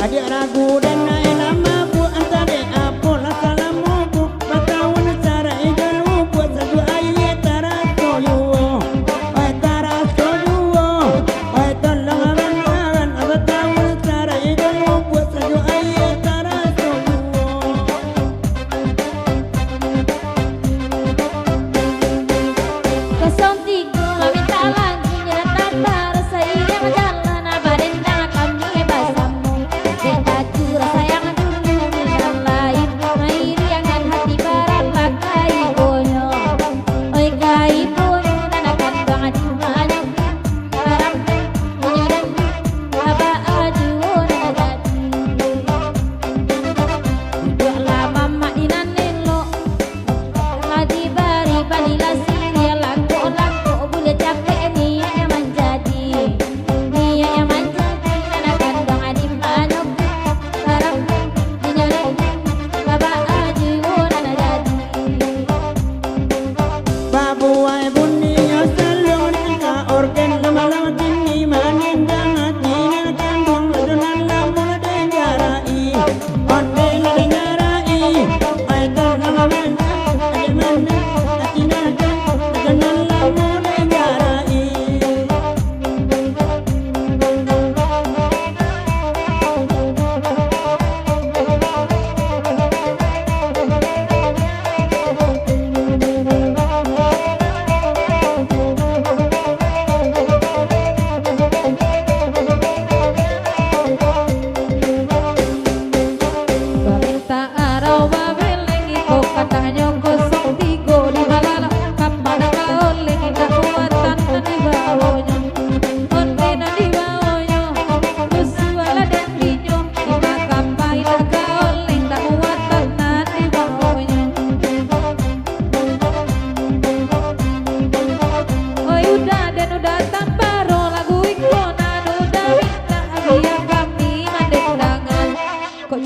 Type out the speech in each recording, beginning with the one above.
Adik ragu dan naik nama bu antara apa lah salamu bu bertahun cara ijalu buat satu ayat taraso yuo ay taraso yuo ay tolong abangan bertahun cara ijalu buat satu ayat taraso yuo kosong tiga minta lagi nyata rasa iya berjalan abadan tangan kami basamu aku rasa yang dulu yang lain main riangan hati barang pakai bonyo oi kai bonyo dan akan banget banyak barang bonyo dan apa aduh dan jadi dua lama mak inanelo lagi bari balila sini langko langko boleh capek nih yang menjadi nih yang menjadi dan akan banget banyak babu ay bunyi salong ka organ lamalang kini manin dangat nina kandung adunan lamun dengarai onde dengarai ay tangaman ay mana atinakan adunan lamun dengarai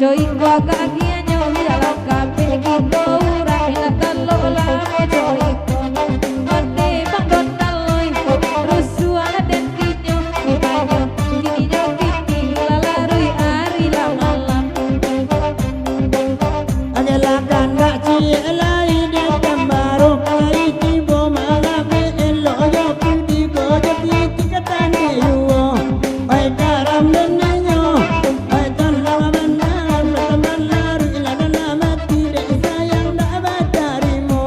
Coy gua kagiannya dalam kafe gitu urang hina talo lamo coy onde bang don taloi rusuala dan kinyo ibanyo kininya kini lalarui ari lamalam agalakan gak cie lai de tambaro ai tibo malabe elo yo pudi go jadi tikatan yuo ai karam denanyo ai tolong abangan teman laru iladan mati de sayang dak batarimu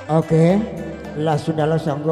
Oke, lah sudah lo sanggup.